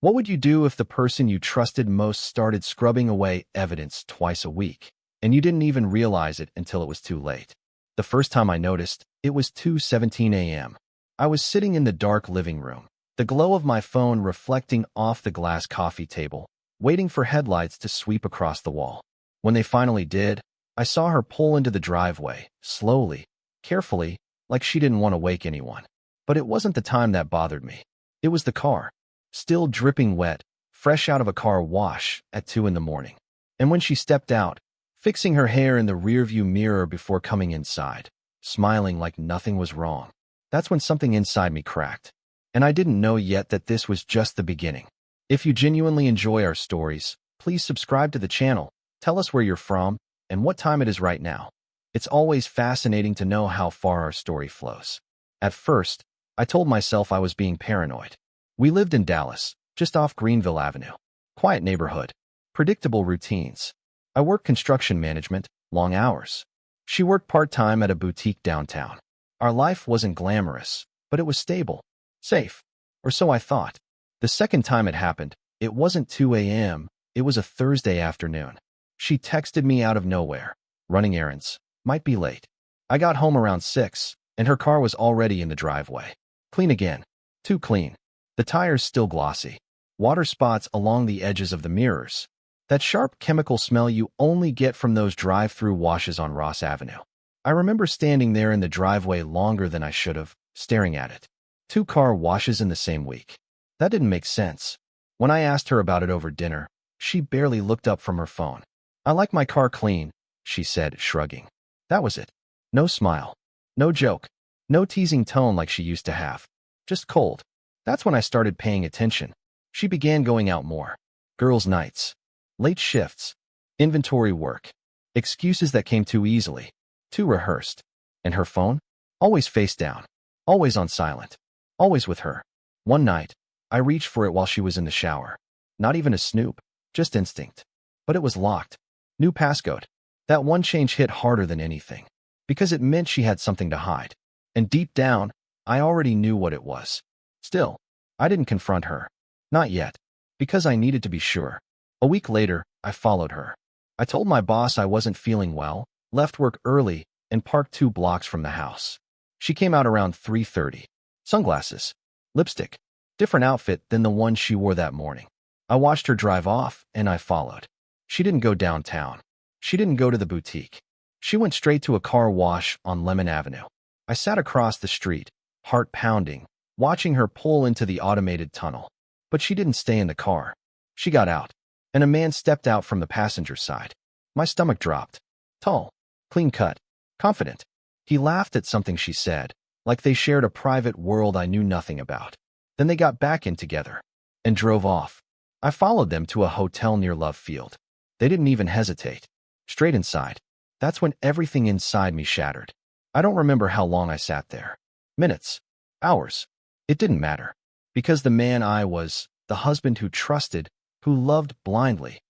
What would you do if the person you trusted most started scrubbing away evidence twice a week, and you didn't even realize it until it was too late? The first time I noticed, it was 2:17 a.m. I was sitting in the dark living room, the glow of my phone reflecting off the glass coffee table, waiting for headlights to sweep across the wall. When they finally did, I saw her pull into the driveway, slowly, carefully, like she didn't want to wake anyone. But it wasn't the time that bothered me. It was the car, still dripping wet, fresh out of a car wash at 2 in the morning. And when she stepped out, fixing her hair in the rearview mirror before coming inside, smiling like nothing was wrong, that's when something inside me cracked. And I didn't know yet that this was just the beginning. If you genuinely enjoy our stories, please subscribe to the channel, tell us where you're from, and what time it is right now. It's always fascinating to know how far our story flows. At first, I told myself I was being paranoid. We lived in Dallas, just off Greenville Avenue. Quiet neighborhood, predictable routines. I worked construction management, long hours. She worked part-time at a boutique downtown. Our life wasn't glamorous, but it was stable, safe, or so I thought. The second time it happened, it wasn't 2 a.m., it was a Thursday afternoon. She texted me out of nowhere. Running errands. Might be late. I got home around 6, and her car was already in the driveway. Clean again. Too clean. The tires still glossy. Water spots along the edges of the mirrors. That sharp chemical smell you only get from those drive-through washes on Ross Avenue. I remember standing there in the driveway longer than I should have, staring at it. 2 car washes in the same week. That didn't make sense. When I asked her about it over dinner, she barely looked up from her phone. "I like my car clean," she said, shrugging. That was it. No smile. No joke. No teasing tone like she used to have. Just cold. That's when I started paying attention. She began going out more. Girls' nights. Late shifts. Inventory work. Excuses that came too easily. Too rehearsed. And her phone? Always face down. Always on silent. Always with her. One night, I reached for it while she was in the shower. Not even a snoop. Just instinct. But it was locked. New passcode. That one change hit harder than anything. Because it meant she had something to hide. And deep down, I already knew what it was. Still, I didn't confront her. Not yet. Because I needed to be sure. A week later, I followed her. I told my boss I wasn't feeling well, left work early, and parked 2 blocks from the house. She came out around 3:30. Sunglasses. Lipstick. Different outfit than the one she wore that morning. I watched her drive off, and I followed. She didn't go downtown. She didn't go to the boutique. She went straight to a car wash on Lemon Avenue. I sat across the street, heart pounding, watching her pull into the automated tunnel. But she didn't stay in the car. She got out, and a man stepped out from the passenger side. My stomach dropped. Tall, clean-cut, confident. He laughed at something she said, like they shared a private world I knew nothing about. Then they got back in together and drove off. I followed them to a hotel near Love Field. They didn't even hesitate. Straight inside. That's when everything inside me shattered. I don't remember how long I sat there. Minutes. Hours. It didn't matter. Because the man I was, the husband who trusted, who loved blindly,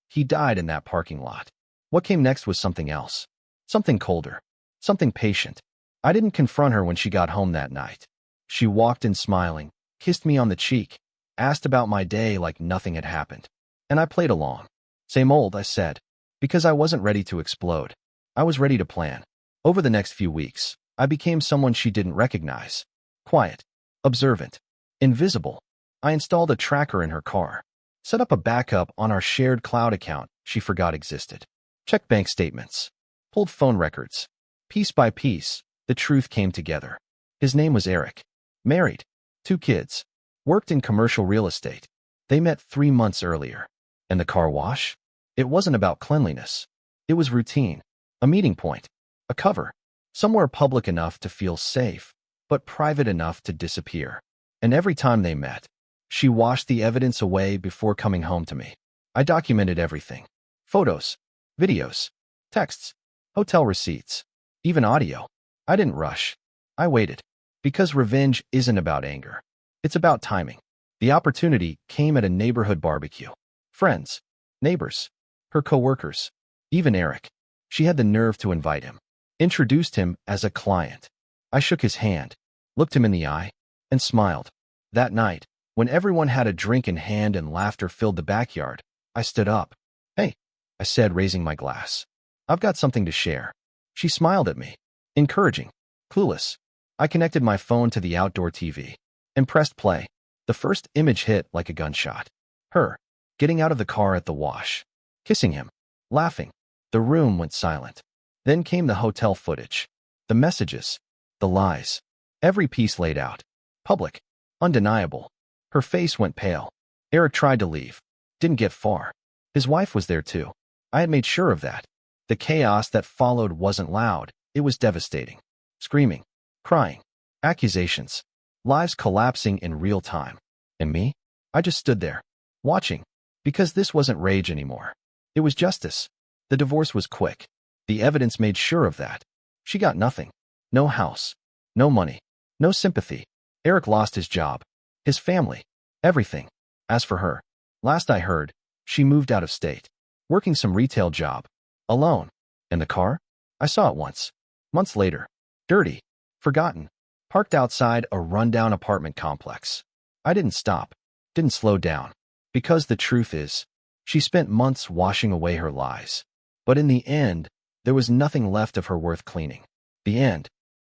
he died in that parking lot. What came next was something else. Something colder. Something patient. I didn't confront her when she got home that night. She walked in smiling, kissed me on the cheek, asked about my day like nothing had happened. And I played along. Same old, I said. Because I wasn't ready to explode. I was ready to plan. Over the next few weeks, I became someone she didn't recognize. Quiet. Observant. Invisible. I installed a tracker in her car. Set up a backup on our shared cloud account she forgot existed. Checked bank statements. Pulled phone records. Piece by piece, the truth came together. His name was Eric. Married. 2 kids. Worked in commercial real estate. They met 3 months earlier. And the car wash? It wasn't about cleanliness. It was routine. A meeting point. A cover. Somewhere public enough to feel safe, but private enough to disappear. And every time they met, she washed the evidence away before coming home to me. I documented everything. Photos, videos, texts, hotel receipts, even audio. I didn't rush. I waited. Because revenge isn't about anger. It's about timing. The opportunity came at a neighborhood barbecue. Friends, neighbors, her coworkers, even Eric. She had the nerve to invite him. Introduced him as a client. I shook his hand, looked him in the eye, and smiled. That night, When everyone had a drink in hand and laughter filled the backyard, I stood up. "Hey," I said, raising my glass. "I've got something to share." She smiled at me. Encouraging. Clueless. I connected my phone to the outdoor TV and pressed play. The first image hit like a gunshot. Her, getting out of the car at the wash, kissing him, laughing. The room went silent. Then came the hotel footage. The messages. The lies. Every piece laid out. Public. Undeniable. Her face went pale. Eric tried to leave. Didn't get far. His wife was there too. I had made sure of that. The chaos that followed wasn't loud. It was devastating. Screaming. Crying. Accusations. Lives collapsing in real time. And me? I just stood there. Watching. Because this wasn't rage anymore. It was justice. The divorce was quick. The evidence made sure of that. She got nothing. No house. No money. No sympathy. Eric lost his job. His family. Everything. As for her, last I heard, she moved out of state. Working some retail job. Alone. And the car? I saw it once. Months later. Dirty. Forgotten. Parked outside a rundown apartment complex. I didn't stop. Didn't slow down. Because the truth is, she spent months washing away her lies. But in the end, there was nothing left of her worth cleaning. The end.